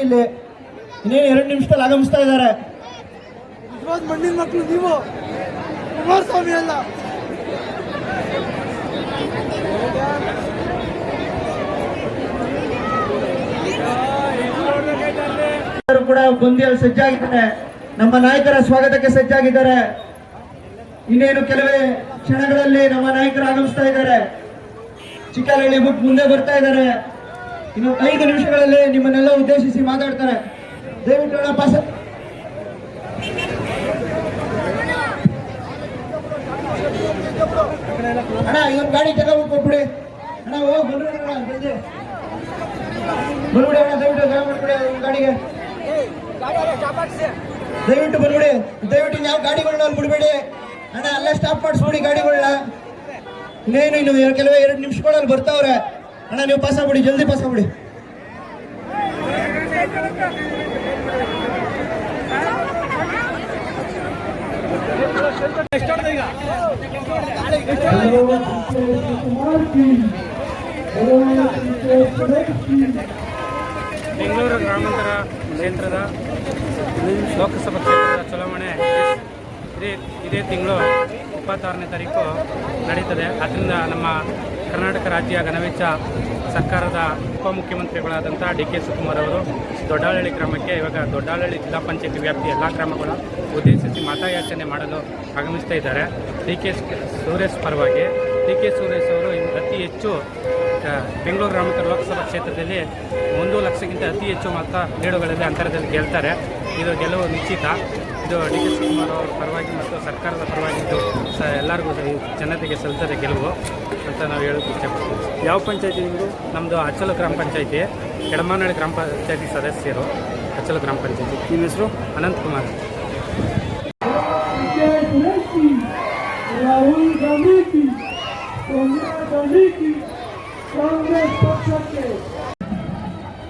ಇಲ್ಲಿ ಇನ್ನೇನು 2 ನಿಮಿಷದಲ್ಲಿ ಆಗಮಿಸ್ತಾ ಇದ್ದಾರೆ. ಮಣ್ಣಿನ ಮಕ್ಕಳು ನೀವು ಕುಮಾರಸ್ವಾಮಿ ಅಲ್ಲ. ಕೂಡ ಬಂದಿಯಲ್ಲಿ ಸಜ್ಜಾಗಿದ್ದಾರೆ. ನಮ್ಮ ನಾಯಕರ ಸ್ವಾಗತಕ್ಕೆ ಸಜ್ಜಾಗಿದ್ದಾರೆ. ಇನ್ನೇನು ಕೆಲವೇ ಕ್ಷಣಗಳಲ್ಲಿ ನಮ್ಮ ನಾಯಕರು ಆಗಮಿಸ್ತಾ ಇದ್ದಾರೆ. ಚಿಕ್ಕಲಹಳ್ಳಿ ಬಿಟ್ಟು ಮುಂದೆ ಬರ್ತಾ ಇದ್ದಾರೆ. ಇನ್ನು 5 ನಿಮಿಷಗಳಲ್ಲಿ ನಿಮ್ಮನ್ನೆಲ್ಲ ಉದ್ದೇಶಿಸಿ ಮಾತಾಡ್ತಾರೆ. ದಯವಿಟ್ಟು ಪಾಸ ಅಣ್ಣ, ಇದೊಂದು ಗಾಡಿ ತಗೊಂಡ್ಬಿಟ್ಟು ಕೊಟ್ಬಿಡಿ ಅಣ್ಣ. ಹೋಗಿ ಬಂದ್ಬಿಡಿ ಅಣ್ಣ, ದಯವಿಟ್ಟು ತಗೊಂಡ್ಬಿಟ್ಬಿಡಿ ಗಾಡಿಗೆ. ದಯವಿಟ್ಟು ಬಂದ್ಬಿಡಿ. ದಯವಿಟ್ಟು ಯಾವ ಗಾಡಿಗಳನ್ನ ಅಲ್ಲಿ ಬಿಡಬೇಡಿ ಅಣ್ಣ. ಅಲ್ಲೇ ಸ್ಟಾಪ್ ಮಾಡಿಸ್ಬಿಡಿ ಗಾಡಿಗಳನ್ನ. ಇನ್ನು ಕೆಲವೇ 2 ನಿಮಿಷಗಳಲ್ಲಿ ಬರ್ತಾವ್ರೆ ಅಣ್ಣ. ನೀವು ಪಾಸ್ ಆಗ್ಬಿಡಿ, ಜಲ್ದಿ ಪಾಸ್ ಆಗ್ಬಿಡಿ. ಬೆಂಗಳೂರು ಗ್ರಾಮಾಂತರ ಕ್ಷೇತ್ರದ ಲೋಕಸಭಾ ಕ್ಷೇತ್ರದ ಚುನಾವಣೆ ಇದೇ ತಿಂಗಳು 26ನೇ ತಾರೀಕು ನಡೀತದೆ. ಅದರಿಂದ ನಮ್ಮ ಕರ್ನಾಟಕ ರಾಜ್ಯ ಘನವೆಚ್ಚ ಸರ್ಕಾರದ ಉಪಮುಖ್ಯಮಂತ್ರಿಗಳಾದಂಥ DK ಶಿವಕುಮಾರ್ ಅವರು ದೊಡ್ಡಹಳ್ಳಿ ಗ್ರಾಮಕ್ಕೆ ಇವಾಗ ದೊಡ್ಡಹಳ್ಳಿ ಜಿಲ್ಲಾ ಪಂಚಾಯತಿ ವ್ಯಾಪ್ತಿಯ ಎಲ್ಲ ಗ್ರಾಮಗಳ ಉದ್ದೇಶಿಸಿ ಮತಯಾಚನೆ ಮಾಡಲು ಆಗಮಿಸ್ತಾ ಇದ್ದಾರೆ. DK ಸುರೇಶ್ ಪರವಾಗಿ. DK ಸುರೇಶ್ ಅವರು ಅತಿ ಹೆಚ್ಚು ಬೆಂಗಳೂರು ಗ್ರಾಮಾಂತರ ಲೋಕಸಭಾ ಕ್ಷೇತ್ರದಲ್ಲಿ 1 ಲಕ್ಷಕ್ಕಿಂತ ಅತಿ ಹೆಚ್ಚು ಮತ ಲೀಡುಗಳಲ್ಲಿ ಅಂತರದಲ್ಲಿ ಗೆಲ್ತಾರೆ. ಇದು ಗೆಲುವು ನಿಶ್ಚಿತ. ಇದು DK ಶಿವಕುಮಾರ್ ಅವರ ಪರವಾಗಿ ಮತ್ತು ಸರ್ಕಾರದ ಪರವಾಗಿದ್ದು ಎಲ್ಲರಿಗೂ ಜನತೆಗೆ ಸಲ್ತದೆ ಗೆಲುವು ಅಂತ ನಾವು ಹೇಳೋಕ್ಕೆ ಇಷ್ಟಪಡ್ತೀವಿ. ಯಾವ ಪಂಚಾಯತಿ ನಿಮ್ಮದು? ನಮ್ಮದು ಅಚ್ಚಲು ಗ್ರಾಮ ಪಂಚಾಯತಿ, ಕೆಡಮಾನಹಳ್ಳಿ ಗ್ರಾಮ ಪಂಚಾಯತಿ ಸದಸ್ಯರು, ಅಚ್ಚಲು ಗ್ರಾಮ ಪಂಚಾಯತಿ. ನಿಮ್ಮ ಹೆಸರು? ಅನಂತಕುಮಾರ್.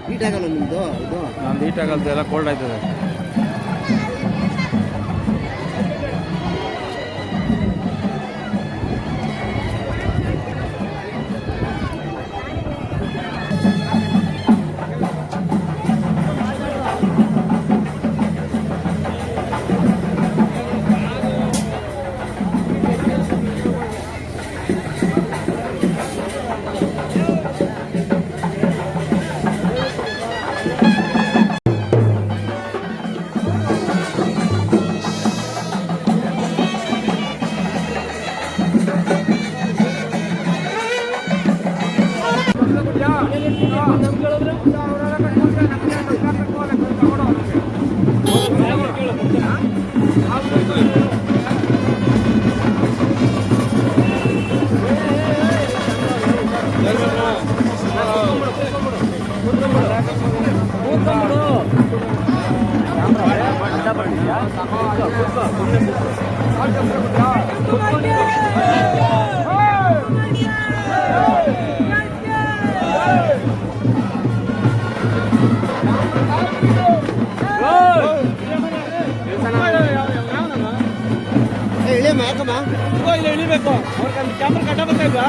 ಹೀಟ್ ಆಗಲ್ಲ ನಿಮ್ಮದು? ನಮ್ದು ಹೀಟ್ ಆಗಲ್ದು, ಎಲ್ಲ ಕೋಲ್ಡ್ ಆಯ್ತದೆ. ಇಳಿಬೇಕು. ಅವ್ರಿಗೆ ಕ್ಯಾಮ್ರಾ ಕಟ್ಟಬೇಕಾಯ್ತಾ?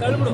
ತಳ್ಬಿಡು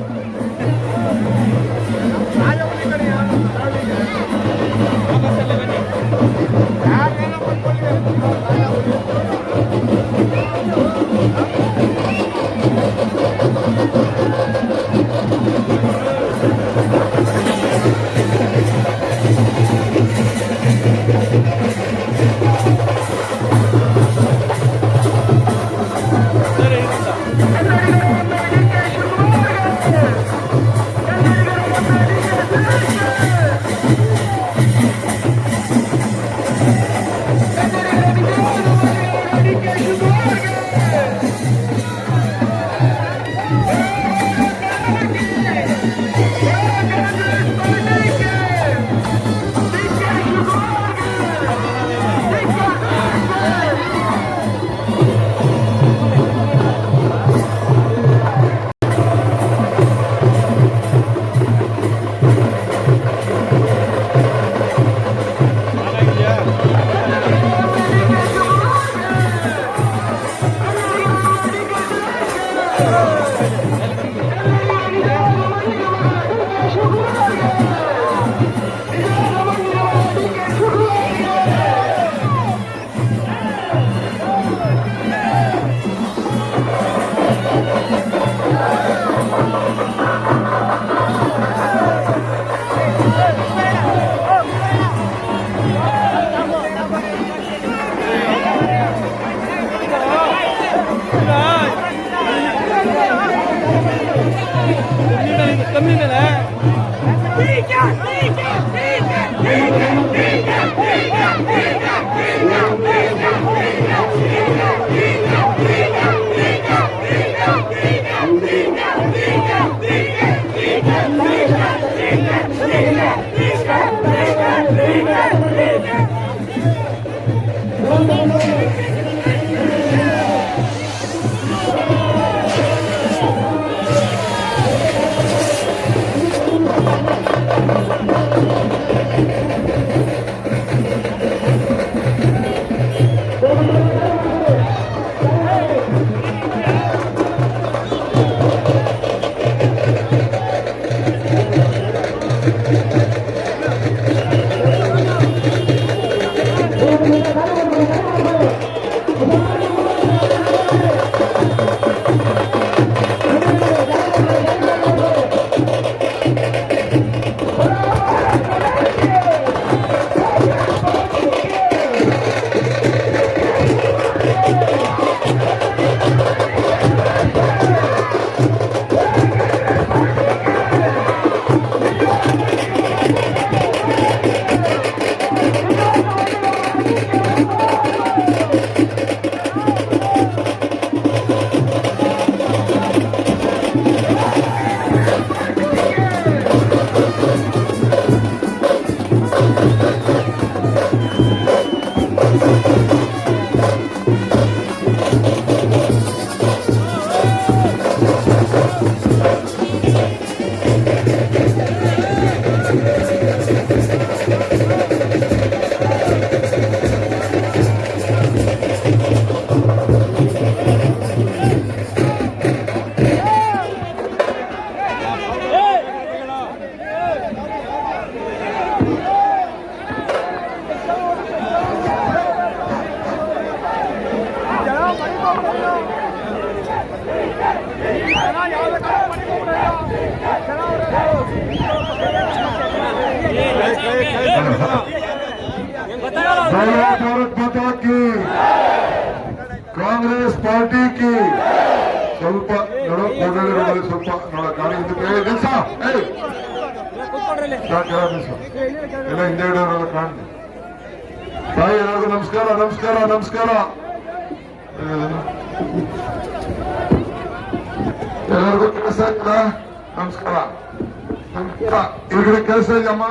भारत माता की कांग्रेस पार्टी की ಸ್ವಲ್ಪ ನೋಡೋ ಕೋಟೆಗಳಲ್ಲಿ ಸ್ವಲ್ಪ ನೋಡ ಗಾಡಿ ನಿಲ್ಸ ಎಲ್ಲ ಹಿಂದೆ ಇಡೋರೆಲ್ಲ ಕಾಣಿ ತಾಯಿ ಎಲ್ಲರಿಗೂ ನಮಸ್ಕಾರ ನಮಸ್ಕಾರ ನಮಸ್ಕಾರ ಎಲ್ಲರಿಗೂ ಕೆಲಸ ಇಲ್ಲ ನಮಸ್ಕಾರ ನಮಸ್ಕಾರ ಇವ್ರಿಗೆ ಕೆಲಸ ಇದೆಯಮ್ಮ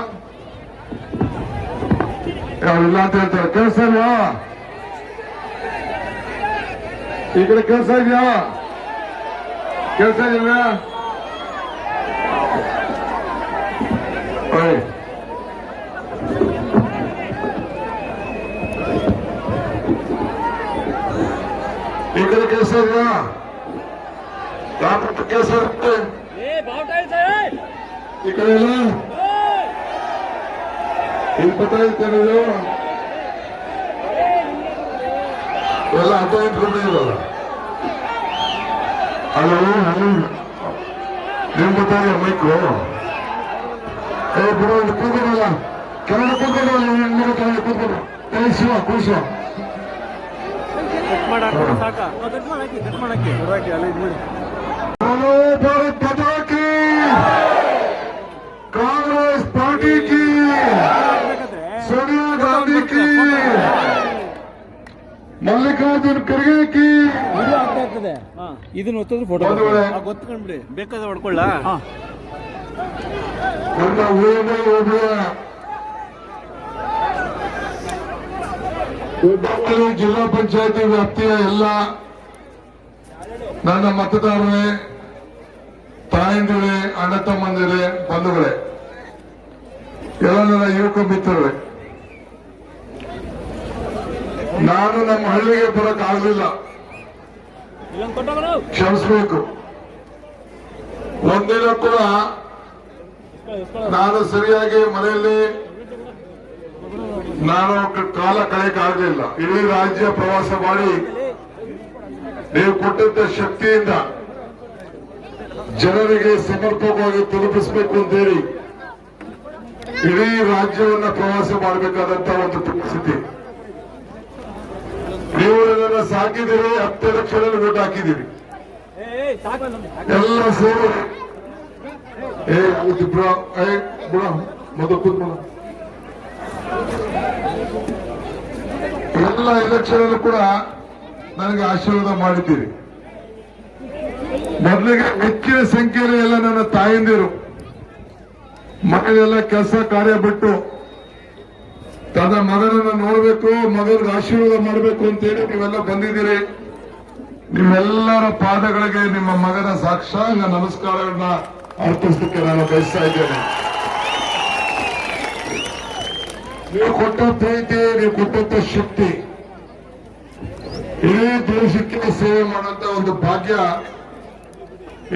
ಯಾವಿಲ್ಲ ಅಂತ ಹೇಳ್ತಾರೆ ಕೆಲಸ ಇಲ್ವಾ ಈ ಕಡೆ ಕೆಲಸ ಇದೆಯಾ ಕೆಲಸ ಇದೆಯಾ ಈ ಕಡೆ ಕೆಲಸ ಇದೆಯಾ ಯಾವ ಕೆಲಸ ಇರುತ್ತೆ ಈ ಕಡೆ ಇಲ್ಲ ಇಲ್ಲಿ ಗೊತ್ತಾಗುತ್ತೆ ಎಲ್ಲ ಹಬ್ಬ ಇಟ್ಕೊಂಡಿರಲ್ಲ ಹಲೋ ನಿಮ್ ಗೊತ್ತಾಗ ಮೈಕು ಬಿಡೋ ಕೂತ್ಕೊಡಲ್ಲ ಕೆಳಗಡೆ ಕೂತ್ಕೊಡಲ್ಲ ಕೂತ್ಕೊಡು ಕಳಿಸುವ ಕೂಸುವ ಹಲೋ ಭಾರತ್ ಮಾತಾ ಕಿ कांग्रेस पार्टी की सोनिया गांधी की मल्लिकार्जुन खड़गे की ಇದನ್ನ ಹೊತ್ತಿದ್ರೆ ಫೋಟೋ ಗೊತ್ಕೊಂಡ್ಬಿಡಿ ಬೇಕಾದ್ರೆ ಹೊಡ್ಕೊಳ್ಳ ನನ್ನ ಊರಿನ ಒಬ್ಬ ಜಿಲ್ಲಾ ಪಂಚಾಯತಿ ವ್ಯಾಪ್ತಿಯ ಎಲ್ಲ ನನ್ನ ಮತದಾರರೇ ತಾಯಂದಿರೇ ಅಣ್ಣ ತಮ್ಮಂದಿರೇ ಬಂಧುಗಳೇ ಎಲ್ಲ ನನ್ನ ಯುವಕ ಮಿತ್ರರೇ ನಾನು ನಮ್ಮ ಹಳ್ಳಿಗೆ ಬರಕ್ ಆಗಲಿಲ್ಲ ಕ್ಷಮಿಸಬೇಕು ಒಂದಿನ ಕೂಡ ನಾನು ಸರಿಯಾಗಿ ಮನೆಯಲ್ಲಿ ನಾನು ಕಾಲ ಕಳೆಯಕ್ಕೆ ಆಗಲಿಲ್ಲ ಇಡೀ ರಾಜ್ಯ ಪ್ರವಾಸ ಮಾಡಿ ನೀವು ಕೊಟ್ಟಂತ ಶಕ್ತಿಯಿಂದ ಜನರಿಗೆ ಸಮರ್ಪಕವಾಗಿ ತಲುಪಿಸಬೇಕು ಅಂತೇಳಿ ಇಡೀ ರಾಜ್ಯವನ್ನ ಪ್ರವಾಸ ಮಾಡಬೇಕಾದಂತ ಒಂದು ಪರಿಸ್ಥಿತಿ ನೀವು ನನ್ನನ್ನು ಸಾಕಿದಿರಿ 10 ಲಕ್ಷದಲ್ಲಿ ಓಟ್ ಹಾಕಿದ್ದೀರಿ ಎಲ್ಲ ಸೇರಿ ಮೊದಲು ಕೂತ್ಕೊಳ್ಳ ಎಲ್ಲ ಎಲೆಕ್ಷನ್ ಕೂಡ ನನಗೆ ಆಶೀರ್ವಾದ ಮಾಡಿದ್ದೀರಿ ಮೊದಲಿಗೆ ಹೆಚ್ಚಿನ ಸಂಖ್ಯೆಯಲ್ಲಿ ಎಲ್ಲ ನನ್ನ ತಾಯಂದಿರು ಮನೆಯೆಲ್ಲ ಕೆಲಸ ಕಾರ್ಯ ಬಿಟ್ಟು ತನ್ನ ಮಗನನ್ನು ನೋಡಬೇಕು ಮಗನಿಗೆ ಆಶೀರ್ವಾದ ಮಾಡಬೇಕು ಅಂತೇಳಿ ನೀವೆಲ್ಲ ಬಂದಿದ್ದೀರಿ ನಿಮ್ಮೆಲ್ಲರ ಪಾದಗಳಿಗೆ ನಿಮ್ಮ ಮಗನ ಸಾಕ್ಷಾಂಗ ನಮಸ್ಕಾರಗಳನ್ನ ಅರ್ಪಿಸಲಿಕ್ಕೆ ನಾನು ಬಯಸ್ತಾ ಇದ್ದೇನೆ ನೀವು ಕೊಟ್ಟ ಪ್ರೀತಿ ನೀವು ಕೊಟ್ಟಂತ ಶಕ್ತಿ ಇಡೀ ದೇಶಕ್ಕೆ ಸೇವೆ ಮಾಡುವಂತ ಒಂದು ಭಾಗ್ಯ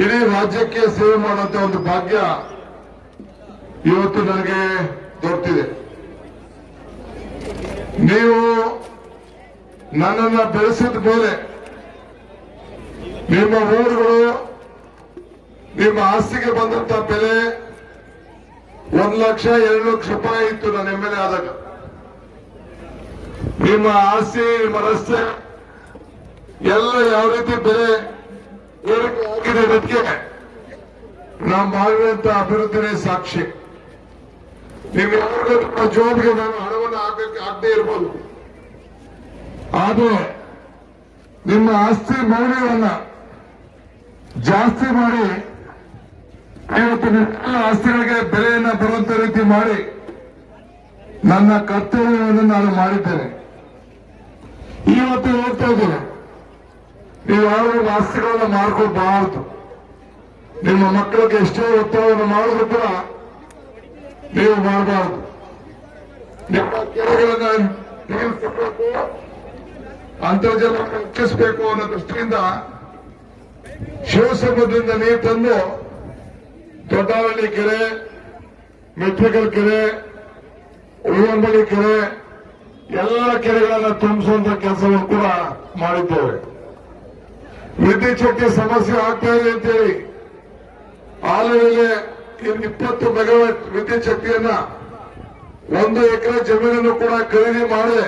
ಇಡೀ ರಾಜ್ಯಕ್ಕೆ ಸೇವೆ ಮಾಡುವಂತ ಒಂದು ಭಾಗ್ಯ ಇವತ್ತು ನನಗೆ ದೊರೆತಿದೆ ನೀವು ನನ್ನನ್ನು ಬೆಳೆಸಿದ ಮೇಲೆ ನಿಮ್ಮ ಊರುಗಳು ನಿಮ್ಮ ಆಸ್ತಿಗೆ ಬಂದಂತ ಬೆಲೆ 1 ಲಕ್ಷ 2 ಲಕ್ಷ ರೂಪಾಯಿ ಇತ್ತು ನನ್ನ ಎಮ್ಮೆಲ್ಲೆ ಆದಾಗ ನಿಮ್ಮ ಆಸ್ತಿ ನಿಮ್ಮ ರಸ್ತೆ ಎಲ್ಲ ಯಾವ ರೀತಿ ಬೆಲೆ ಏರಿಕೆ ಆಗಿದೆ ಅದಕ್ಕೆ ನಾವು ಮಾಡಿರುವಂತ ಅಭಿವೃದ್ಧಿನೇ ಸಾಕ್ಷಿ ನೀವು ಯಾರಿಗೂ ನಿಮ್ಮ ಜೋಬ್ಗೆ ನಾನು ಹಣವನ್ನು ಆಗದೆ ಇರ್ಬೋದು ಆದ್ರೆ ನಿಮ್ಮ ಆಸ್ತಿ ಮೌಲ್ಯವನ್ನ ಜಾಸ್ತಿ ಮಾಡಿ ಇವತ್ತು ಎಲ್ಲ ಆಸ್ತಿಗಳಿಗೆ ಬೆಲೆಯನ್ನ ಬರುವಂತ ರೀತಿ ಮಾಡಿ ನನ್ನ ಕರ್ತವ್ಯವನ್ನು ನಾನು ಮಾಡಿದ್ದೇನೆ ಇವತ್ತು ಹೇಳ್ತಾ ಇದ್ದೇನೆ ನೀವು ಯಾರು ಆಸ್ತಿಗಳನ್ನ ಮಾರ್ಕೋಬಾರದು ನಿಮ್ಮ ಮಕ್ಕಳಿಗೆ ಎಷ್ಟೇ ಒತ್ತಡವನ್ನು ಮಾಡಿದ್ರು ಕೂಡ ನೀವು ಮಾಡಬಾರದು ನಿಮ್ಮ ಕೆರೆಗಳನ್ನ ನಿಲ್ಲಿಸಬೇಕು ಅಂತರ್ಜಲ ಹೆಚ್ಚಿಸಬೇಕು ಅನ್ನೋ ದೃಷ್ಟಿಯಿಂದ ಶಿವಸಮುದ್ರದಿಂದ ನೀರು ತಂದು ದೊಡ್ಡಹಳ್ಳಿ ಕೆರೆ ಮೆಟ್ರಿಕಲ್ ಕೆರೆ ಉಳಿವಂಬಳ್ಳಿ ಕೆರೆ ಎಲ್ಲ ಕೆರೆಗಳನ್ನ ತುಂಬಿಸುವಂತ ಕೆಲಸವನ್ನು ಕೂಡ ಮಾಡಿದ್ದೇವೆ ವಿದ್ಯುತ್ ಶಕ್ತಿ ಸಮಸ್ಯೆ ಆಗ್ತಾ ಇದೆ ಅಂತೇಳಿ ಆಲೂರಲ್ಲಿ 20 ಮೆಗಾವ್ಯಾಟ್ ವಿದ್ಯುತ್ ಶಕ್ತಿಯನ್ನ 1 ಎಕರೆ ಜಮೀನನ್ನು ಕೂಡ ಖರೀದಿ ಮಾಡಿ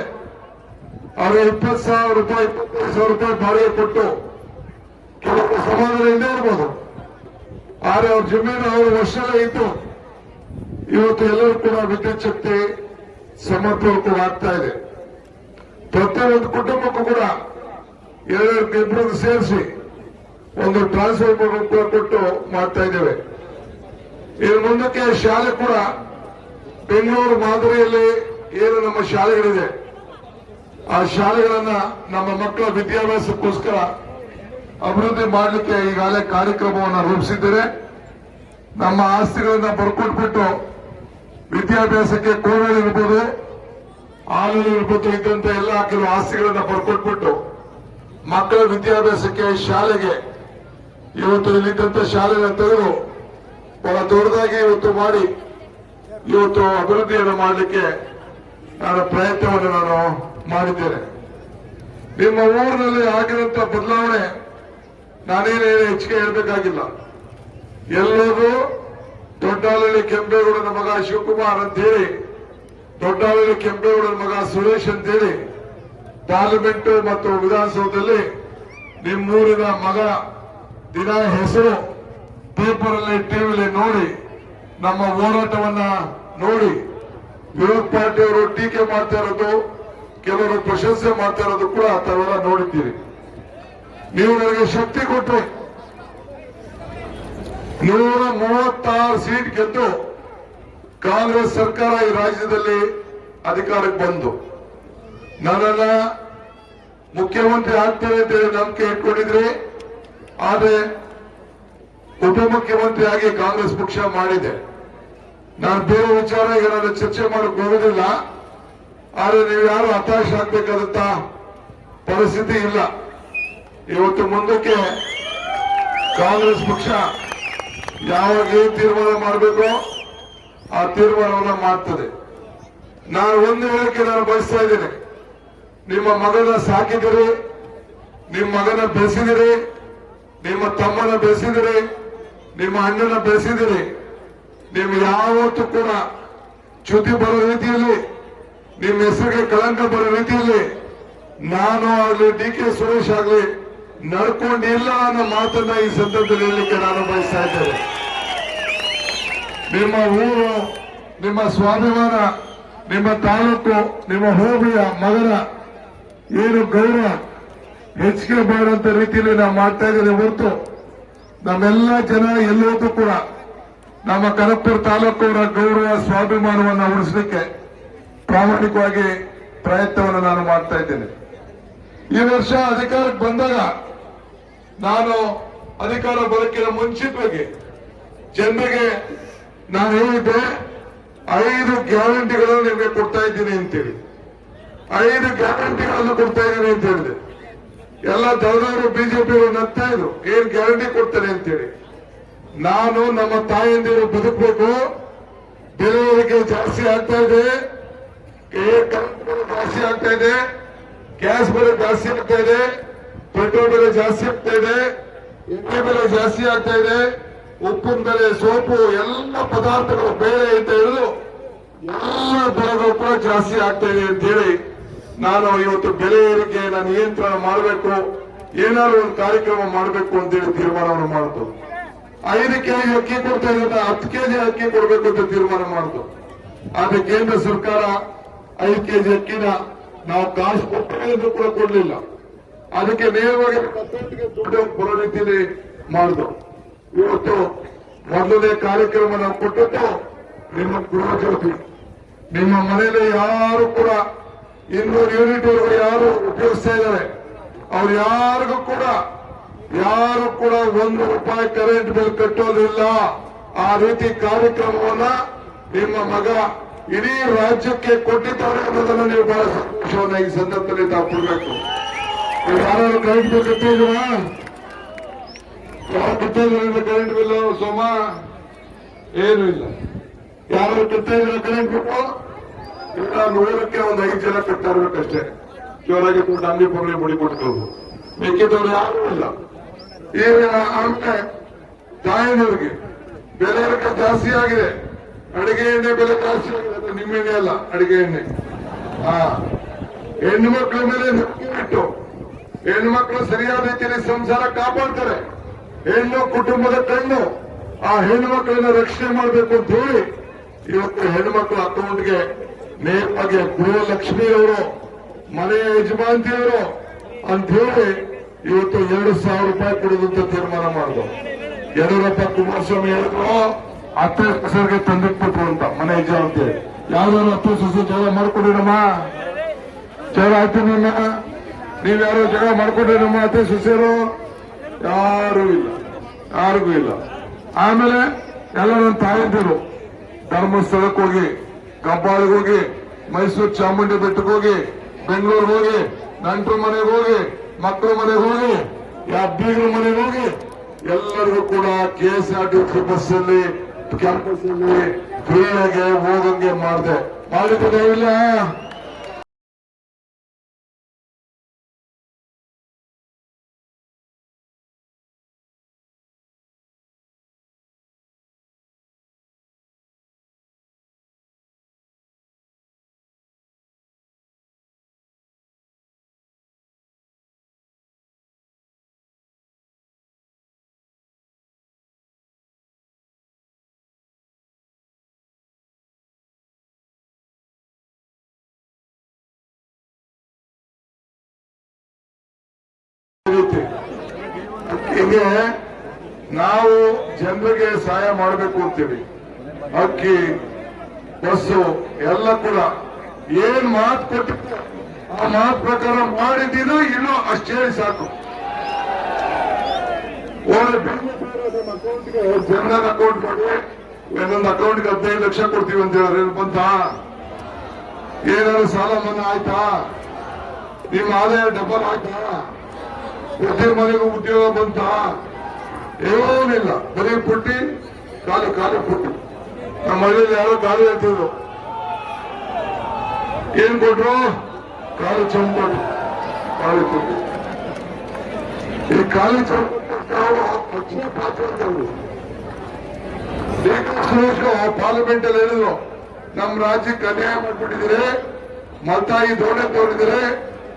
ಅವರು 20,000 ರೂಪಾಯಿ 25,000 ರೂಪಾಯಿ ಬಾಡಿಗೆ ಕೊಟ್ಟು ಕೆಲವರು ಸಮಾಧಾನ ಇಲ್ಲದೆ ಇರ್ಬೋದು. ಆದ್ರೆ ಅವ್ರ ಜಮೀನು ಅವ್ರ ವರ್ಷದಲ್ಲೇ ಇತ್ತು. ಇವತ್ತು ಎಲ್ಲರೂ ಕೂಡ ವಿದ್ಯುತ್ ಶಕ್ತಿ ಸಮರ್ಪಕ ಆಗ್ತಾ ಇದೆ. ಪ್ರತಿಯೊಂದು ಕುಟುಂಬಕ್ಕೂ ಕೂಡ ಇಬ್ಬರು ಸೇರಿಸಿ ಒಂದು ಟ್ರಾನ್ಸ್ಫಾರ್ಮರ್ ಕೂಡ ಕೊಟ್ಟು ಮಾಡ್ತಾ ಇದ್ದೇವೆ. ಇನ್ನು ಮುಂದಕ್ಕೆ ಶಾಲೆ ಕೂಡ ಬೆಂಗಳೂರು ಮಾದರಿಯಲ್ಲಿ ಏನು ನಮ್ಮ ಶಾಲೆಗಳಿದೆ ಆ ಶಾಲೆಗಳನ್ನ ನಮ್ಮ ಮಕ್ಕಳ ವಿದ್ಯಾಭ್ಯಾಸಕ್ಕೋಸ್ಕರ ಅಭಿವೃದ್ಧಿ ಮಾಡಲಿಕ್ಕೆ ಈಗಾಗಲೇ ಕಾರ್ಯಕ್ರಮವನ್ನು ರೂಪಿಸಿದ್ದೇವೆ. ನಮ್ಮ ಆಸ್ತಿಗಳನ್ನ ಬರ್ಕೊಟ್ಬಿಟ್ಟು ವಿದ್ಯಾಭ್ಯಾಸಕ್ಕೆ ಕೋವಿಡ್ ಇರ್ಬೋದು, ಹಾಲು ಇರ್ಬೋದು, ಇದ್ದಂತ ಎಲ್ಲ ಕೆಲವು ಆಸ್ತಿಗಳನ್ನ ಬರ್ಕೊಟ್ಬಿಟ್ಟು ಮಕ್ಕಳ ವಿದ್ಯಾಭ್ಯಾಸಕ್ಕೆ ಶಾಲೆಗೆ ಇವತ್ತು ಇಲ್ಲಿದ್ದಂತ ಶಾಲೆನ ತೆಗೆದು ಬಹಳ ದೊಡ್ಡದಾಗಿ ಇವತ್ತು ಮಾಡಿ ಇವತ್ತು ಅಭಿವೃದ್ಧಿಯನ್ನು ಮಾಡಲಿಕ್ಕೆ ನಾನು ಪ್ರಯತ್ನವನ್ನು ನಾನು ಮಾಡಿದ್ದೇನೆ. ನಿಮ್ಮ ಊರಿನಲ್ಲಿ ಆಗಿರುವಂತ ಬದಲಾವಣೆ ನಾನೇನು ಹೆಚ್ಚಿಗೆ ಹೇಳಬೇಕಾಗಿಲ್ಲ. ಎಲ್ಲರೂ ದೊಡ್ಡಾಲಹಳ್ಳಿ ಕೆಂಪೇಗೌಡನ ಮಗ ಶಿವಕುಮಾರ್ ಅಂತೇಳಿ, ದೊಡ್ಡಾಲಹಳ್ಳಿ ಕೆಂಪೇಗೌಡನ ಮಗ ಸುರೇಶ್ ಅಂತೇಳಿ ಪಾರ್ಲಿಮೆಂಟ್ ಮತ್ತು ವಿಧಾನಸೌಧದಲ್ಲಿ ನಿಮ್ಮೂರಿನ ಮಗ ದಿನ ಹೆಸರು ಪೇಪರ್ ಅಲ್ಲಿ ಟಿವಿಲಿ ನೋಡಿ ನಮ್ಮ ಹೋರಾಟವನ್ನ ನೋಡಿ ವಿರೋಧ ಪಾರ್ಟಿಯವರು ಟೀಕೆ ಮಾಡ್ತಾ ಇರೋದು, ಕೆಲವರು ಪ್ರಶಂಸೆ ಮಾಡ್ತಾ ಇರೋದು ಕೂಡ ತಾವೆಲ್ಲ ನೋಡಿದ್ದೀರಿ. ನೀವು ನನಗೆ ಶಕ್ತಿ ಕೊಟ್ಟು 136 ಸೀಟ್ ಗೆದ್ದು ಕಾಂಗ್ರೆಸ್ ಸರ್ಕಾರ ಈ ರಾಜ್ಯದಲ್ಲಿ ಅಧಿಕಾರಕ್ಕೆ ಬಂದು ನನ್ನನ್ನ ಮುಖ್ಯಮಂತ್ರಿ ಆಗ್ತೇವೆ ಅಂತೇಳಿ ನಂಬಿಕೆ ಇಟ್ಕೊಂಡಿದ್ರಿ. ಆದ್ರೆ ಉಪಮುಖ್ಯಮಂತ್ರಿ ಆಗಿ ಕಾಂಗ್ರೆಸ್ ಪಕ್ಷ ಮಾಡಿದೆ. ನಾನು ಬೇರೆ ವಿಚಾರ ಈಗ ನಾನು ಚರ್ಚೆ ಮಾಡಕ್ ಹೋಗೋದಿಲ್ಲ. ಆದ್ರೆ ನೀವು ಯಾರು ಹತಾಶ ಆಗ್ಬೇಕಾದಂತ ಪರಿಸ್ಥಿತಿ ಇಲ್ಲ. ಇವತ್ತು ಮುಂದಕ್ಕೆ ಕಾಂಗ್ರೆಸ್ ಪಕ್ಷ ಯಾವಾಗ ಏನ್ ತೀರ್ಮಾನ ಮಾಡಬೇಕೋ ಆ ತೀರ್ಮಾನವನ್ನ ಮಾಡ್ತದೆ. ನಾನು ಒಂದು ಹೇಳಕ್ಕೆ ನಾನು ಬಯಸ್ತಾ ಇದ್ದೇನೆ. ನಿಮ್ಮ ಮಗನ ಸಾಕಿದಿರಿ, ನಿಮ್ಮ ಮಗನ ಬೆಳೆಸಿದಿರಿ, ನಿಮ್ಮ ತಮ್ಮನ ಬೆಳೆಸಿದಿರಿ, ನಿಮ್ಮ ಅಣ್ಣನ ಬೆಳೆಸಿದಿರಿ. ನೀವು ಯಾವತ್ತೂ ಕೂಡ ಚ್ಯುತಿ ಬರೋ ರೀತಿಯಲ್ಲಿ, ನಿಮ್ಮ ಹೆಸರಿಗೆ ಕಳಂಕ ಬರೋ ರೀತಿಯಲ್ಲಿ ನಾನು ಆಗ್ಲಿ DK ಸುರೇಶ್ ಆಗ್ಲಿ ನಡ್ಕೊಂಡಿಲ್ಲ ಅನ್ನೋ ಮಾತನ್ನ ಈ ಸಂದರ್ಭದಲ್ಲಿ ಹೇಳಲಿಕ್ಕೆ ನಾನು ಬಯಸ್ತಾ ಇದ್ದೇನೆ. ನಿಮ್ಮ ಊರು, ನಿಮ್ಮ ಸ್ವಾಭಿಮಾನ, ನಿಮ್ಮ ತಾಲೂಕು, ನಿಮ್ಮ ಹೋಬಳಿಯ ಮಗನ ಏನು ಗೌರವ ಹೆಚ್ಚಿಗೆ ಮಾಡುವಂತ ರೀತಿಯಲ್ಲಿ ನಾವು ಮಾಡ್ತಾ ಇದ್ದೇವೆ ಹೊರತು ನಮ್ಮೆಲ್ಲ ಜನ ಎಲ್ಲೋದು ಕೂಡ ನಮ್ಮ ಕನಕಪುರ ತಾಲೂಕವರ ಗೌರವ ಸ್ವಾಭಿಮಾನವನ್ನು ಉಳಿಸಲಿಕ್ಕೆ ಪ್ರಾಮಾಣಿಕವಾಗಿ ಪ್ರಯತ್ನವನ್ನು ನಾನು ಮಾಡ್ತಾ ಇದ್ದೇನೆ. ಈ ವರ್ಷ ಅಧಿಕಾರಕ್ಕೆ ಬಂದಾಗ ನಾನು ಅಧಿಕಾರ ಬರೋಕ್ಕಿಂತ ಮುಂಚಿತವಾಗಿ ಜನರಿಗೆ ನಾನು ಹೇಳಿದ್ದೆ 5 ಗ್ಯಾರಂಟಿಗಳನ್ನು ನಿಮಗೆ ಕೊಡ್ತಾ ಇದ್ದೀನಿ ಅಂತೇಳಿ. 5 ಗ್ಯಾರಂಟಿಗಳನ್ನು ಕೊಡ್ತಾ ಇದ್ದೀನಿ ಅಂತ ಹೇಳಿದೆ. ಎಲ್ಲ ದಳದವರು ಬಿಜೆಪಿಯವರು ನಗ್ತಾ ಇದ್ರು, ಏನ್ ಗ್ಯಾರಂಟಿ ಕೊಡ್ತಾರೆ ಅಂತೇಳಿ. ನಾನು ನಮ್ಮ ತಾಯಂದಿರು ಬದುಕಬೇಕು, ಬೆಲೆ ಏರಿಕೆ ಜಾಸ್ತಿ ಆಗ್ತಾ ಇದೆ, ಕರೆಂಟ್ ಬೆಲೆ ಜಾಸ್ತಿ ಆಗ್ತಾ ಇದೆ, ಗ್ಯಾಸ್ ಬೆಲೆ ಜಾಸ್ತಿ ಆಗ್ತಾ ಇದೆ, ಪೆಟ್ರೋಲ್ ಬೆಲೆ ಜಾಸ್ತಿ ಆಗ್ತಾ ಇದೆ, ಎಣ್ಣೆ ಬೆಲೆ ಜಾಸ್ತಿ ಆಗ್ತಾ ಇದೆ, ಉಪ್ಪಿನ ಬೆಲೆ, ಸೋಪು, ಎಲ್ಲ ಪದಾರ್ಥಗಳು ಬೇರೆ ಅಂತ ಹೇಳಿದ್ರು ಎಲ್ಲ ಬೆಲೆಗಳು ಕೂಡ ಜಾಸ್ತಿ ಆಗ್ತಾ ಇದೆ ಅಂತ ಹೇಳಿ ನಾನು ಇವತ್ತು ಬೆಲೆ ಏರಿಕೆಯನ್ನು ನಿಯಂತ್ರಣ ಮಾಡಬೇಕು, ಏನಾದ್ರು ಒಂದು ಕಾರ್ಯಕ್ರಮ ಮಾಡಬೇಕು ಅಂತೇಳಿ ತೀರ್ಮಾನವನ್ನು ಮಾಡಿತು. 5 ಕೆಜಿ ಅಕ್ಕಿ ಕೊಡ್ತಾ ಇದ್ದ 10 ಕೆಜಿ ಅಕ್ಕಿ ಕೊಡಬೇಕು ಅಂತ ತೀರ್ಮಾನ ಮಾಡಿತು. ಆದ್ರೆ ಕೇಂದ್ರ ಸರ್ಕಾರ 5 ಕೆಜಿ ಅಕ್ಕಿನ ನಾವು ಕಾಸು ಕೊಟ್ಟರೆ ಕೂಡ ಕೊಡ್ಲಿಲ್ಲ. ಅದಕ್ಕೆ ನೇರವಾಗಿ ದುಡ್ಡು ಬರೋ ರೀತಿಯಲ್ಲಿ ಮಾಡಿದ್ರು. ಇವತ್ತು ಮೊದಲನೇ ಕಾರ್ಯಕ್ರಮ ನಾವು ಕೊಟ್ಟದ್ದು ನಿಮ್ಮ ಗೃಹ ಜ್ಯೋತಿ. ನಿಮ್ಮ ಮನೆಯಲ್ಲಿ ಯಾರು ಕೂಡ 200 ಯೂನಿಟ್ ವರೆಗೂ ಯಾರು ಉಪಯೋಗಿಸ್ತಾ ಇದ್ದಾರೆ, ಅವ್ರು ಯಾರು ಕೂಡ ₹1 ಕರೆಂಟ್ ಬಿಲ್ ಕಟ್ಟೋದಿಲ್ಲ. ಆ ರೀತಿ ಕಾರ್ಯಕ್ರಮವನ್ನ ನಿಮ್ಮ ಮಗ ಇಡೀ ರಾಜ್ಯಕ್ಕೆ ಕೊಟ್ಟಿದ್ದಾರೆ ಅನ್ನೋದನ್ನ ನೀವು ಬಹಳ ಸಂತೋಷವನ್ನ ಈ ಸಂದರ್ಭದಲ್ಲಿ ತಾವು ಕೊಡಬೇಕು. ಯಾರು ಕರೆಂಟ್ ಬಿಲ್ ಕಟ್ಟಿದ್ದೀರಾ? ಯಾರು ಕಟ್ಟಿದ್ರೆ ಕರೆಂಟ್ ಬಿಲ್ ಸೋಮ ಏನು ಇಲ್ಲ. ಯಾರು ಕಟ್ಟಿದ್ರೆ ಕರೆಂಟ್ ಬಿಲ್ ಇಲ್ಲ, 100ಕ್ಕೆ ಒಂದು 5 ಜನ ಕಟ್ತಾ ಇರ್ಬೇಕಷ್ಟೇ. ಜೋರಾಗಿ ದುಡ್ಡು ಅಂಗಡಿ ಪಂಗಡಿ ಮುಡಿ ಕೊಡ್ತವ್ರು, ಮಿಕ್ಕಿದವ್ರು ಯಾರು ಇಲ್ಲ. ಈಗ ಆಮೇಲೆ ತಾಯಿನವ್ರಿಗೆ ಬೆಲೆ ಏರಿಕೆ ಜಾಸ್ತಿ ಆಗಿದೆ. ಅಡಿಗೆ ಎಣ್ಣೆ ಬೆಲೆ ಜಾಸ್ತಿ ಆಗಿದೆ, ನಿಮ್ಮ ಎಣ್ಣೆ ಅಲ್ಲ, ಅಡಿಗೆ ಎಣ್ಣೆ. ಹೆಣ್ಣು ಮಕ್ಕಳ ಮೇಲೆ ನಂಬಿಕೆ ಇಟ್ಟು ಹೆಣ್ಮಕ್ಳು ಸರಿಯಾದ ರೀತಿಯಲ್ಲಿ ಸಂಸಾರ ಕಾಪಾಡ್ತಾರೆ. ಹೆಣ್ಣು ಕುಟುಂಬದ ಕಣ್ಣು. ಆ ಹೆಣ್ಣು ಮಕ್ಕಳನ್ನ ರಕ್ಷಣೆ ಮಾಡಬೇಕು ಅಂತ ಹೇಳಿ ಇವತ್ತು ಹೆಣ್ಮಕ್ಳ ಅಕೌಂಟ್ಗೆ ನೇರವಾಗಿ ಗೃಹಲಕ್ಷ್ಮಿಯವರು, ಮನೆಯ ಯಜಮಾಂತಿಯವರು ಅಂತ ಹೇಳಿ ಇವತ್ತು 2,000 ರೂಪಾಯಿ ಕೊಡುವಂತ ತೀರ್ಮಾನ ಮಾಡಿದ್ರು. ಯಡಿಯೂರಪ್ಪ ಕುಮಾರಸ್ವಾಮಿ ಹೇಳಿದ್ರು ಅತ್ತೆ ಸೊಸೆಗೆ ತಂದಿಟ್ಬಿಟ್ರು ಅಂತ ಮನೆ ಯಜಮಾಂತಿ. ಯಾವ್ದಾದ್ರು ಅತ್ತೆ ಸೊಸೆ ಜಗಳ ಮಾಡ್ಕೊಡಿರಮ್ಮ, ಜಗಳ ಆಯ್ತು ನನ್ನ, ನೀವ್ಯಾರು ಜಗಳ ಮಾಡ್ಕೊಂಡ್ರೆ ನಮ್ಮ ಅತ್ತೆ ಸೊಸೆಯರು ಯಾರಿಗೂ ಇಲ್ಲ. ಆಮೇಲೆ ಎಲ್ಲ ನನ್ನ ತಾಯಂದಿರು ಧರ್ಮಸ್ಥಳಕ್ಕೆ ಹೋಗಿ, ಕಬ್ಬಾಳಿಗೆ ಹೋಗಿ, ಮೈಸೂರು ಚಾಮುಂಡಿ ಬೆಟ್ಟಕ್ಕೆ ಹೋಗಿ, ಬೆಂಗಳೂರಿಗೆ ಹೋಗಿ, ನಂಟರ ಮನೆಗೆ ಹೋಗಿ, ಮಕ್ಕಳ ಮನೆಗೆ ಹೋಗಿ, ಬೀಗರ ಮನೆಗೆ ಹೋಗಿ, ಎಲ್ಲರಿಗೂ ಕೂಡ KSRTC ಬಸ್ಸಲ್ಲಿ ಕ್ಯಾಂಪಸ್ ಅಲ್ಲಿ ಫ್ರೀಯಾಗಿ ಹೋಗಂಗೆ ಮಾಡಿದ್ರೆ ಇಲ್ಲ. ಹೀಗೆ ನಾವು ಜನರಿಗೆ ಸಹಾಯ ಮಾಡಬೇಕು ಅಂತೀವಿ. ಅಕ್ಕಿ, ಬಸ್ಸು ಎಲ್ಲ ಕೂಡ ಏನ್ ಮಾತು ಕೊಟ್ಟಿತ್ತು ಆ ಮಾತು ಪ್ರಕಾರ ಮಾಡಿದ್ದೀನೋ ಇಲ್ಲೋ ಅಷ್ಟೇ ಸಾಕು. ಜನರಲ್ ಅಕೌಂಟ್ ಮಾಡಿ ಇನ್ನೊಂದು ಅಕೌಂಟ್ಗೆ 15 ಲಕ್ಷ ಕೊಡ್ತೀವಿ ಅಂತ ಹೇಳಿದ್ರೆ ಬಂತ? ಏನಾದ್ರು ಸಾಲ ಮನ್ನಾ ಆಯ್ತಾ? ನಿಮ್ಮ ಆದಾಯ ಡಬಲ್ ಆಯ್ತಾ? ಪ್ರತಿ ಮನೆಗೂ ಉದ್ಯೋಗ ಬಂತ? ಏನಿಲ್ಲ, ಬರೀ ಪುಟ್ಟಿ, ಖಾಲಿ ಪುಟ್ಟಿ. ನಮ್ಮ ಮನೆಯಲ್ಲಿ ಯಾರೋ ಗಾಳಿ ಹೇಳ್ತಿದ್ರು, ಏನ್ ಕೊಟ್ರು? ಖಾಲಿ ಚಂಪ್ ಕೊಟ್ರು, ಖಾಲಿ ಪುಟ್ಟಿ. ಈ ಖಾಲಿ ಚಂಪ್ ಅಕ್ಷಯ ಪಾತ್ರ ಅಂತಂದ್ರು. ಪಾರ್ಲಿಮೆಂಟ್ ಅಲ್ಲಿ ಹೇಳಿದ್ರು, ನಮ್ಮ ರಾಜ್ಯಕ್ಕೆ ಅನ್ಯಾಯ ಮಾಡ್ಬಿಟ್ಟಿದ್ರೆ, ಮತ್ತಾಗಿ ದೋಣೆ ತೋರಿದ್ರೆ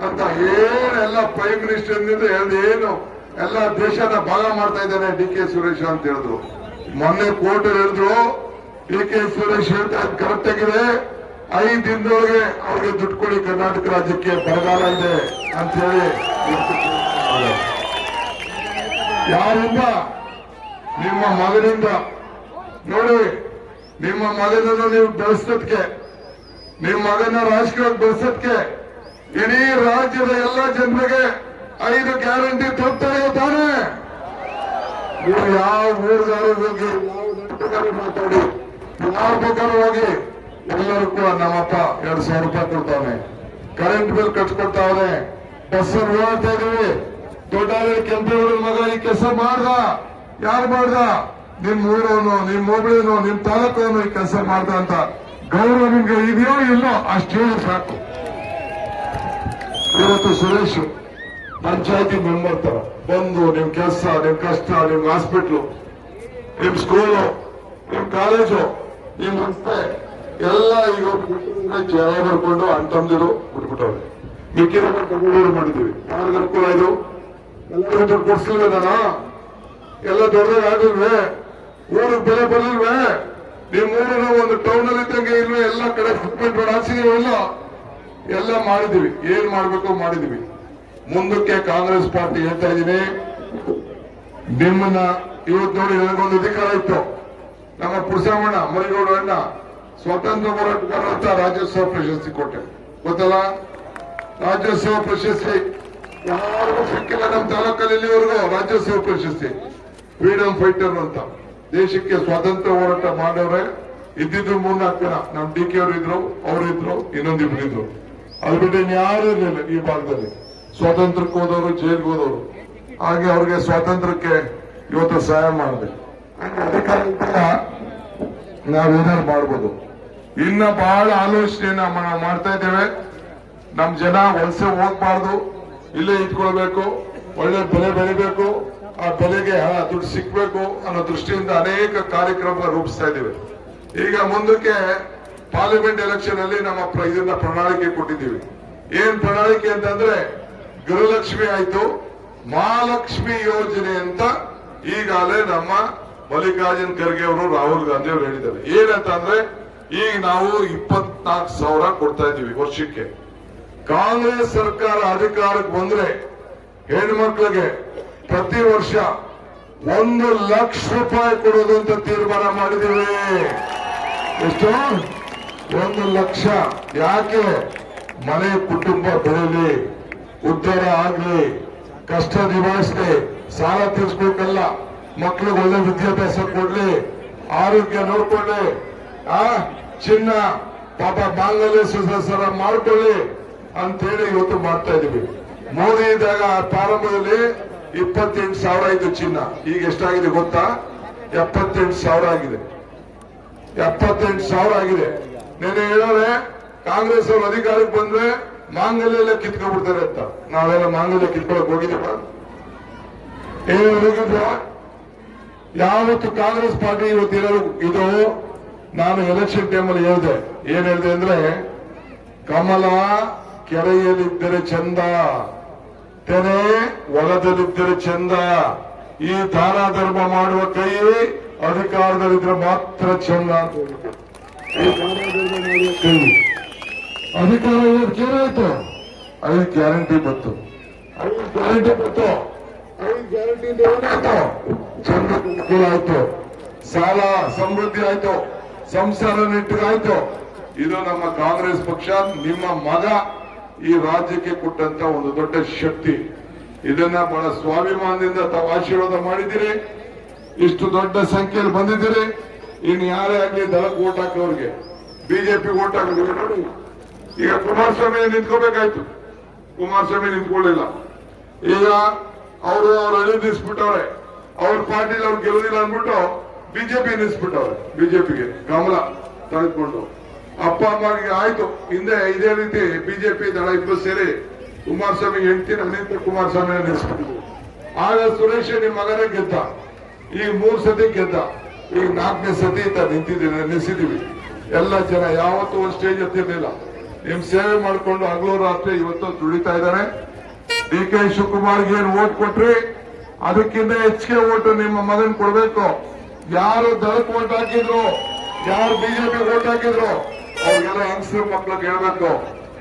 ಅಂತ. ಏನೆಲ್ಲ ಪ್ರೈಮ್ ಮಿನಿಸ್ಟರ್ ಏನು ಎಲ್ಲ ದೇಶನ ಭಾಗ ಮಾಡ್ತಾ ಇದ್ದಾನೆ DK ಸುರೇಶ್ ಅಂತ ಹೇಳಿದ್ರು. ಮೊನ್ನೆ ಕೋರ್ಟ್ ಹೇಳಿದ್ರು DK ಸುರೇಶ್ ಹೇಳ್ತಾ ಕರೆಕ್ಟ್ ಆಗಿದೆ, 5 ದಿನದೊಳಗೆ ಅವ್ರಿಗೆ ದುಡ್ಡು ಕೊಡಿ, ಕರ್ನಾಟಕ ರಾಜ್ಯಕ್ಕೆ ಬರಗಾಲ ಇದೆ ಅಂತ ಹೇಳಿ. ಯಾರಿಂದ? ನಿಮ್ಮ ಮಗನಿಂದ. ನೋಡಿ, ನಿಮ್ಮ ಮಗನನ್ನು ನೀವು ಬೆಳೆಸೋದಕ್ಕೆ, ನಿಮ್ಮ ಮಗನ ರಾಜಕೀಯವಾಗಿ ಬೆಳೆಸೋದಕ್ಕೆ ಇಡೀ ರಾಜ್ಯದ ಎಲ್ಲ ಜನರಿಗೆ 5 ಗ್ಯಾರಂಟಿ ತಲುಪ್ತಾರೆ ತಾನೆ. ನೀವು ಯಾವ ಊರುಗಾರು ಹೋಗಿ, ಯಾವ ನೆಂಟಗಾರು ಮಾತಾಡಿ, ಯಾವ ಬೇಕಾದ್ರೂ ಹೋಗಿ, ಎಲ್ಲರೂ ಕೂಡ ನಮ್ಮಪ್ಪ 2,000 ರೂಪಾಯಿ ಕೊಡ್ತಾನೆ, ಕರೆಂಟ್ ಬಿಲ್ ಕಟ್ಕೊಡ್ತಾವನೆ, ಬಸ್ಸಲ್ಲಿ ಓಡಾಡ್ತಾ ಇದೀವಿ. ದೊಡ್ಡ ಕೆಂಪೇಗೌಡರ ಮಗ ಈ ಕೆಲಸ ಮಾಡ್ದ. ಯಾರು ಮಾಡ್ದ? ನಿಮ್ ಊರವನು, ನಿಮ್ ಹೋಬಳಿನೋ, ನಿಮ್ ತಾಲೂಕವನು ಈ ಕೆಲಸ ಮಾಡ್ದ ಅಂತ ಗೌರವ ನಿಮ್ಗೆ ಇದೆಯೋ ಇಲ್ಲೋ ಅಷ್ಟು ಹೇಳಿ ಸಾಕು. ಇವತ್ತು ಸುರೇಶ್ ಪಂಚಾಯತಿ ಮೆಂಬರ್ ತರ ಬಂದು ನಿಮ್ ಕೆಲಸ, ನಿಮ್ ಕಷ್ಟ, ನಿಮ್ ಹಾಸ್ಪಿಟ್ಲು, ನಿಮ್ ಸ್ಕೂಲು, ನಿಮ್ ಕಾಲೇಜು, ನಿಮ್ ರಸ್ತೆ ಎಲ್ಲ ಈಗ ಜನ ಬರ್ಕೊಂಡು ಅಂತಂದಿರು ಬಿಟ್ಬಿಟ್ಟವ್ರೆ. ಮಿಕ್ಕಿದ ಬೆಂಗಳೂರು ಮಾಡಿದೀವಿ. ಯಾರಿಗೆ ಅನುಕೂಲ ಇದು? ಎಲ್ಲರೂ ದುಡ್ಡು ಕೊಡ್ಸಲ್ವೇನ? ಎಲ್ಲ ದೊಡ್ಡದಾಗ ಆಗಿಲ್ವೇ? ಊರಿಗೆ ಬೆಲೆ ಬರ್ಲಿಲ್ವೇ? ನಿಮ್ ಊರಿನ ಒಂದು ಟೌನ್ ಅಲ್ಲಿ ಇದ್ದಂಗೆ ಇಲ್ವೇ? ಎಲ್ಲ ಕಡೆ ಫುಟ್ಮೆಂಟ್ ರೋಡ್ ಹಾಕ್ಸಿದೀವಲ್ಲ, ಎಲ್ಲ ಮಾಡಿದೀವಿ. ಏನ್ ಮಾಡ್ಬೇಕು ಮಾಡಿದೀವಿ. ಮುಂದಕ್ಕೆ ಕಾಂಗ್ರೆಸ್ ಪಾರ್ಟಿ ಹೇಳ್ತಾ ಇದೀನಿ, ನಿಮ್ಮನ್ನ ಇವತ್ತು ನೋಡಿ, ನನಗೊಂದು ಅಧಿಕಾರ ಇತ್ತು. ನಮ್ಮ ಪುರುಷಾಮಣ್ಣ ಮರಿಗೌಡ ಅಣ್ಣ ಸ್ವತಂತ್ರ ಹೋರಾಟಗಾರ ಅಂತ ರಾಜ್ಯೋತ್ಸವ ಪ್ರಶಸ್ತಿ ಕೊಟ್ಟೆ, ಗೊತ್ತಲ್ಲ? ರಾಜ್ಯೋತ್ಸವ ಪ್ರಶಸ್ತಿ ಯಾರಿಗೂ ಸಿಕ್ಕಿಲ್ಲ ನಮ್ಮ ತಾಲೂಕಲ್ಲಿ ಇಲ್ಲಿವರೆಗೂ. ರಾಜ್ಯೋತ್ಸವ ಪ್ರಶಸ್ತಿ ಫ್ರೀಡಮ್ ಫೈಟರ್ ಅಂತ, ದೇಶಕ್ಕೆ ಸ್ವಾತಂತ್ರ್ಯ ಹೋರಾಟ ಮಾಡೋರೆ ಇದ್ದಿದ್ರು 3-4 ಜನ. ನಮ್ DK ಅವರು ಇದ್ರು, ಅವರಿದ್ರು, ಇನ್ನೊಂದಿಬ್ರು ಇದ್ರು. ಅದು ಬಿಟ್ಟು ಇನ್ಯಾರು ಇರಲಿಲ್ಲ ಈ ಭಾಗದಲ್ಲಿ. ಸ್ವಾತಂತ್ರ್ಯಕ್ಕೆ ಹೋದವರು, ಜೈಲ್ಗೆ ಹೋದವರು. ಹಾಗೆ ಅವ್ರಿಗೆ ಸ್ವಾತಂತ್ರ್ಯಕ್ಕೆ ಇವತ್ತು ಸಹಾಯ ಮಾಡಿದೆ. ಅಧಿಕಾರ ನಾವೇನಾದ್ರು ಮಾಡ್ಬೋದು. ಇನ್ನ ಬಹಳ ಆಲೋಚನೆಯನ್ನ ನಾವು ಮಾಡ್ತಾ ಇದ್ದೇವೆ. ನಮ್ ಜನ ವಲಸೆ ಹೋಗ್ಬಾರ್ದು, ಇಲ್ಲೇ ಇಟ್ಕೊಳ್ಬೇಕು, ಒಳ್ಳೆ ಬೆಲೆ ಬೆಳಿಬೇಕು, ಆ ಬೆಲೆಗೆ ಹಣ ದುಡ್ಡು ಸಿಕ್ಬೇಕು ಅನ್ನೋ ದೃಷ್ಟಿಯಿಂದ ಅನೇಕ ಕಾರ್ಯಕ್ರಮ ರೂಪಿಸ್ತಾ ಇದ್ದೇವೆ. ಈಗ ಮುಂದಕ್ಕೆ ಪಾರ್ಲಿಮೆಂಟ್ ಎಲೆಕ್ಷನ್ ಅಲ್ಲಿ ನಮ್ಮ ಇದನ್ನ ಪ್ರಣಾಳಿಕೆ ಕೊಟ್ಟಿದ್ದೀವಿ. ಏನ್ ಪ್ರಣಾಳಿಕೆ ಅಂತಂದ್ರೆ ಗೃಹಲಕ್ಷ್ಮಿ ಆಯ್ತು, ಮಹಾಲಕ್ಷ್ಮಿ ಯೋಜನೆ ಅಂತ ಈಗಾಗಲೇ ನಮ್ಮ ಮಲ್ಲಿಕಾರ್ಜುನ್ ಖರ್ಗೆ ಅವರು ರಾಹುಲ್ ಗಾಂಧಿ ಅವರು ಹೇಳಿದ್ದಾರೆ. ಏನಂತ ಅಂದ್ರೆ ಈಗ ನಾವು 24,000 ಕೊಡ್ತಾ ಇದೀವಿ ವರ್ಷಕ್ಕೆ. ಕಾಂಗ್ರೆಸ್ ಸರ್ಕಾರ ಅಧಿಕಾರಕ್ಕೆ ಬಂದ್ರೆ ಹೆಣ್ಮಕ್ಳಿಗೆ ಪ್ರತಿ ವರ್ಷ 1 ಲಕ್ಷ ರೂಪಾಯಿ ಕೊಡೋದು ಅಂತ ತೀರ್ಮಾನ ಮಾಡಿದ್ದೀವಿ. ಎಷ್ಟು? 1 ಲಕ್ಷ. ಯಾಕೆ? ಮನೆ ಕುಟುಂಬ ಬೆಳಲಿ, ಉದ್ಧಾರ ಆಗ್ಲಿ, ಕಷ್ಟ ನಿಭಾಯಿಸ್ಲಿ, ಸಾಲ ತೀರ್ಸ್ಬೇಕಲ್ಲ, ಮಕ್ಳಿಗೆ ಒಳ್ಳೆ ವಿದ್ಯಾಭ್ಯಾಸ ಕೊಡ್ಲಿ, ಆರೋಗ್ಯ ನೋಡ್ಕೊಳ್ಳಿ, ಚಿನ್ನ ಪಾಪ ಮಾಂಗಲ್ಯ ಸರ ಮಾಡ್ಕೊಳ್ಳಿ ಅಂತೇಳಿ ಇವತ್ತು ಮಾಡ್ತಾ ಇದೀವಿ. ಮೋದಿ ಇದ್ದಾಗ ಪ್ರಾರಂಭದಲ್ಲಿ 28,000 ಇತ್ತು ಚಿನ್ನ. ಈಗ ಎಷ್ಟಾಗಿದೆ ಗೊತ್ತಾ? 78,000 ಆಗಿದೆ. 78,000 ಆಗಿದೆ. ನೆನೆ ಹೇಳೋರೆ ಕಾಂಗ್ರೆಸ್ ಅವರು ಅಧಿಕಾರಕ್ಕೆ ಬಂದ್ರೆ ಮಾಂಗಲ್ಯ ಎಲ್ಲ ಕಿತ್ಕೊಂಡ್ಬಿಡ್ತಾರೆ ಅಂತ. ನಾವೆಲ್ಲ ಮಾಂಗಲ್ಯ ಕಿತ್ಕೊಳಕ್ ಹೋಗಿದ್ದೀವ? ಹೋಗಿದ್ರ? ಯಾವತ್ತು ಕಾಂಗ್ರೆಸ್ ಪಾರ್ಟಿ ಇವತ್ತಿರೋದು ಇದು. ನಾನು ಎಲೆಕ್ಷನ್ ಟೈಮಲ್ಲಿ ಹೇಳಿದೆ, ಏನ್ ಹೇಳಿದೆ ಅಂದ್ರೆ, ಕಮಲ ಕೆರೆಯಲ್ಲಿದ್ದರೆ ಚಂದ, ತೆನೆ ಹೊಲದಲ್ಲಿದ್ದರೆ ಚಂದ, ಈ ದಾನ ಧರ್ಮ ಮಾಡುವ ಕೈ ಅಧಿಕಾರದಲ್ಲಿದ್ರೆ ಮಾತ್ರ ಚಂದ ಅಂತ ಹೇಳಿದೆ. ಈ ದಾನ ಧರ್ಮ ಮಾಡುವ ಕೈ ಅಧಿಕಾರ ಏನಾಯ್ತು? 5 ಗ್ಯಾರಂಟಿ ಬಂತು. 5 ಗ್ಯಾರಂಟಿ ಬಂತು. 5 ಗ್ಯಾರಂಟಿ ಏನಾಯ್ತು? ಚಂದ ಅನುಕೂಲ ಆಯ್ತು, ಸಾಲ ಸಮೃದ್ಧಿ ಆಯ್ತು, ಸಂಸಾರ ನೆಟ್ಟಿಗಾಯ್ತು. ಇದು ನಮ್ಮ ಕಾಂಗ್ರೆಸ್ ಪಕ್ಷ, ನಿಮ್ಮ ಮಗ ಈ ರಾಜ್ಯಕ್ಕೆ ಕೊಟ್ಟಂತ ಒಂದು ದೊಡ್ಡ ಶಕ್ತಿ. ಇದನ್ನ ಬಹಳ ಸ್ವಾಭಿಮಾನದಿಂದ ತಾವು ಆಶೀರ್ವಾದ ಮಾಡಿದ್ದೀರಿ. ಇಷ್ಟು ದೊಡ್ಡ ಸಂಖ್ಯೆಯಲ್ಲಿ ಬಂದಿದ್ದೀರಿ. ಇನ್ನು ಯಾರೇ ಆಗ್ಲಿ ದಳಕ್ಕೆ ಓಟ್ ಹಾಕೋರಿಗೆ, ಬಿಜೆಪಿ ಓಟ್ ಹಾಕೋರಿಗೆ ನೋಡಿ. ಈಗ ಕುಮಾರಸ್ವಾಮಿ ನಿಂತ್ಕೋಬೇಕಾಯ್ತು, ಕುಮಾರಸ್ವಾಮಿ ನಿಂತ್ಕೊಳ್ಳಿಲ್ಲ. ಈಗ ಅವರು ಅವ್ರ ಅಳಿ ನಿಲ್ಲಿಸ್ಬಿಟ್ಟವ್ರೆ. ಅವ್ರ ಪಾರ್ಟಿಲಿ ಅವ್ರು ಗೆಲ್ಲುದಿಲ್ಲ ಅಂದ್ಬಿಟ್ಟು ಬಿಜೆಪಿ ನಿಲ್ಲಿಸ್ಬಿಟ್ಟವ್ರೆ. ಬಿಜೆಪಿಗೆ ಕಮಲ ತೆಗೆದುಕೊಂಡು ಅಪ್ಪ ಅಮ್ಮಗೆ ಆಯ್ತು. ಹಿಂದೆ ಇದೇ ರೀತಿ ಬಿಜೆಪಿ ದಳ ಇಬ್ಬರು ಸೇರಿ ಕುಮಾರಸ್ವಾಮಿ ಹೆಂಡತಿ ಅನಿತಾ ಕುಮಾರಸ್ವಾಮಿ ನಿಲ್ಲಿಸ್ಬಿಟ್ಟಿದ್ರು. ಆಗ ಸುರೇಶ್ ನಿಮ್ ಮಗನೇ ಗೆದ್ದ. ಈಗ 3 ಸತಿ ಗೆದ್ದ. ಈಗ 4ನೇ ಸತಿ ನಿಲ್ಲಿಸಿದೀವಿ. ಎಲ್ಲ ಜನ ಯಾವತ್ತೂ ಒಂದು ಸ್ಟೇಜ್ ಎತ್ತಿರ್ಲಿಲ್ಲ. ನಿಮ್ ಸೇವೆ ಮಾಡ್ಕೊಂಡು ಹಗಲು ರಾತ್ರಿ ಇವತ್ತು ದುಡಿತಾ ಇದ್ದಾರೆ. DK ಶಿವಕುಮಾರ್ಗೆ ಏನ್ ಓಟ್ ಕೊಟ್ರಿ, ಅದಕ್ಕಿಂತ ಹೆಚ್ಚಿಗೆ ಓಟ್ ನಿಮ್ಮ ಮಗನ್ ಕೊಡ್ಬೇಕು. ಯಾರು ದಳಕ್ಕೆ ಓಟ್ ಹಾಕಿದ್ರು, ಯಾರು ಬಿಜೆಪಿ ಓಟ್ ಹಾಕಿದ್ರು, ಅವ್ರಿಗೆಲ್ಲ ಹೆಂಗಸರು ಮಕ್ಳಿಗೆ ಹೇಳ್ಬೇಕು,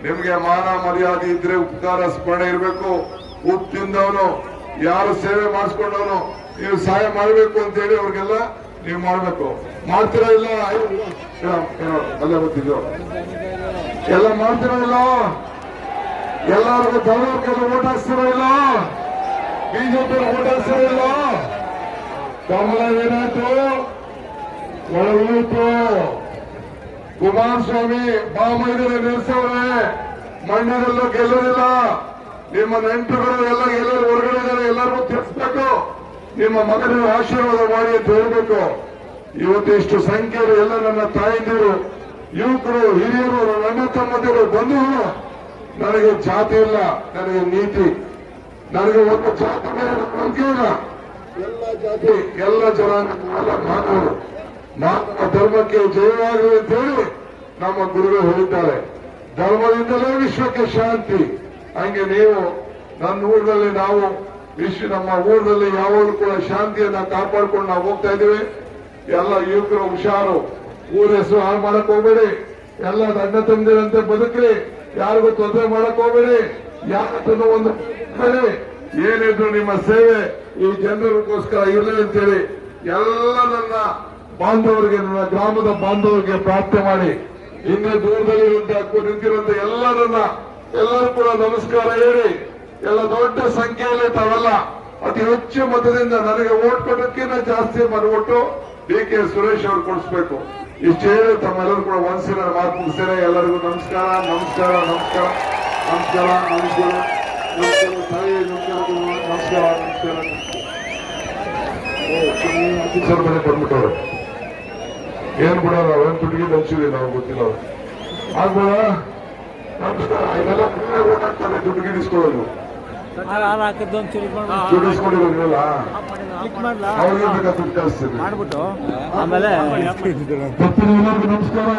ನಿಮ್ಗೆ ಮಾನ ಮರ್ಯಾದೆ ಇದ್ರೆ ಉಪಕಾರ ಸ್ಮರಣೆ ಇರ್ಬೇಕು. ಉಪ್ಪು ತಿಂದವನು, ಯಾರು ಸೇವೆ ಮಾಡಿಸ್ಕೊಂಡವನು ನೀವು ಸಹಾಯ ಮಾಡ್ಬೇಕು ಅಂತ ಹೇಳಿ ಅವ್ರಿಗೆಲ್ಲ ನೀವು ಮಾಡ್ಬೇಕು. ಮಾಡ್ತೀರಾ ಇಲ್ಲ? ಅಲ್ಲೇ ಗೊತ್ತಿದ್ರು ಎಲ್ಲ ಮಾಡ್ತೀರಾ ಇಲ್ಲ? ಎಲ್ಲರಿಗೂ ದಳವರ್ಗದ ಓಟ್ ಹಾಕ್ತಿರೋ ಇಲ್ಲ? ಬಿಜೆಪಿ ಓಟ್ ಹಾಕ್ತಿರೋ ಇಲ್ಲ? ಕಮಲ ಏನಾಯ್ತು? ಒಳಗೋಯ್ತು. ಕುಮಾರಸ್ವಾಮಿ ಬಾಮೈದಲ್ಲಿ ನಿಲ್ಲಿಸವ್ರೆ, ಮಂಡ್ಯದಲ್ಲೂ ಗೆಲ್ಲೋದಿಲ್ಲ. ನಿಮ್ಮ ನೆಂಟರುಗಳು ಎಲ್ಲ ಎಲ್ಲರೂ ಹೊರಗಡೆ ಇದ್ದಾರೆ, ಎಲ್ಲರಿಗೂ ತಿಳಿಸ್ಬೇಕು. ನಿಮ್ಮ ಮಗನಿಗೆ ಆಶೀರ್ವಾದ ಮಾಡಿ ಅಂತ ಹೇಳ್ಬೇಕು. ಇವತ್ತು ಇಷ್ಟು ಸಂಖ್ಯೆಯಲ್ಲಿ ಎಲ್ಲ ನನ್ನ ತಾಯಿಂದಿರು, ಯುವಕರು, ಹಿರಿಯರು, ನನ್ನ ಅಣ್ಣ ತಮ್ಮದಿರು, ಬಂಧುಗಳು. ನನಗೆ ಜಾತಿ ಇಲ್ಲ, ನನಗೆ ನೀತಿ. ನನಗೆ ಒಂದು ಜಾತಿ ಮೇಲೆ ನಂಬಿಕೆ ಇಲ್ಲ. ಎಲ್ಲ ಜಾತಿ, ಎಲ್ಲ ಜನಾಂಗ, ಎಲ್ಲ ಮಾನವರು, ಮಾನವ ಧರ್ಮಕ್ಕೆ ಜಯವಾಗಲಿ ಅಂತ ಹೇಳಿ ನಮ್ಮ ಗುರುಗಳು ಹೇಳಿದ್ದಾರೆ. ಧರ್ಮದಿಂದಲೇ ವಿಶ್ವಕ್ಕೆ ಶಾಂತಿ. ಹಂಗೆ ನೀವು ನನ್ನ ಊರಿನಲ್ಲಿ, ನಾವು ನಮ್ಮ ಊರಿನಲ್ಲಿ ಯಾವಾಗಲೂ ಕೂಡ ಶಾಂತಿಯನ್ನ ಕಾಪಾಡ್ಕೊಂಡು ನಾವು ಹೋಗ್ತಾ ಇದ್ದೀವಿ. ಎಲ್ಲ ಯುವಕರು ಹುಷಾರು, ಊರ ಹೆಸರು ಹಾಳು ಮಾಡಕ್ ಹೋಗ್ಬೇಡಿ. ಎಲ್ಲ ಅಣ್ಣ ತಂದಿರಂತೆ ಬದುಕ್ರಿ, ಯಾರಿಗೂ ತೊಂದರೆ ಮಾಡಕ್ ಹೋಗ್ಬೇಡಿ. ಯಾರನ್ನು ಒಂದು ಬೇಡಿ. ಏನಿದ್ರು ನಿಮ್ಮ ಸೇವೆ ಈ ಜನರಿಗೋಸ್ಕರ ಇರಲಿ ಅಂತೇಳಿ ಎಲ್ಲ ನನ್ನ ಬಾಂಧವರಿಗೆ, ನನ್ನ ಗ್ರಾಮದ ಬಾಂಧವರಿಗೆ ಪ್ರಾರ್ಥನೆ ಮಾಡಿ, ಇನ್ನೇ ದೂರದಲ್ಲಿ ನಿಂತಿರುವಂತ ಎಲ್ಲರೂ ಕೂಡ ನಮಸ್ಕಾರ ಹೇಳಿ. ಎಲ್ಲ ದೊಡ್ಡ ಸಂಖ್ಯೆಯಲ್ಲಿ ತಾವೆಲ್ಲ ಅತಿ ಹೆಚ್ಚು ಮತದಿಂದ ನನಗೆ ಓಟ್ ಕೊಟ್ಟಕ್ಕಿಂತ ಜಾಸ್ತಿ ಮನವೊಟ್ಟು DK ಸುರೇಶ್ ಅವರು ಕೊಡಿಸ್ಬೇಕು. ಇಷ್ಟು ಹೇಳಿ ತಮ್ಮೆಲ್ಲರೂ ಕೂಡ ಒಂದ್ಸಲ ಮಾತು ಮುಗಿಸ್ತೇನೆ. ಎಲ್ಲರಿಗೂ ನಮಸ್ಕಾರ, ನಮಸ್ಕಾರ, ನಮಸ್ಕಾರ, ನಮಸ್ಕಾರ, ನಮಸ್ಕಾರ, ನಮಸ್ಕಾರ ತಾಯಿ, ನಮಸ್ಕಾರ, ನಮಸ್ಕಾರ, ನಮಸ್ಕಾರ. ಮನೆ ಬಂದ್ಬಿಟ್ಟವ್ರೆ. ಏನ್ ಬಿಡೋಲ್ಲ, ಏನ್ ದುಡ್ಡಿಗೆ ಹಂಚಿದ್ವಿ ನಾವು, ಗೊತ್ತಿಲ್ಲ ಅವ್ರು. ಆಗ್ಬೋದ? ನಮಸ್ಕಾರ. ಇದೆಲ್ಲ ಓಟ್ ಹಾಕ್ತಾರೆ, ದುಡ್ಡಿಗೆ ಇಸ್ಕೊಳ್ಳೋದು. ದುಡ್ಡು ಇಸ್ಕೊಂಡಿರೋದಿಲ್ಲ, ಅವ್ರಿಗೆ ಬೇಕಾದ ದುಡ್ಡು ಕಳಿಸ್ತೀನಿ. ಮಾಡ್ಬಿಟ್ಟು ಆಮೇಲೆ ಎಲ್ಲರಿಗೂ ನಮಸ್ಕಾರ.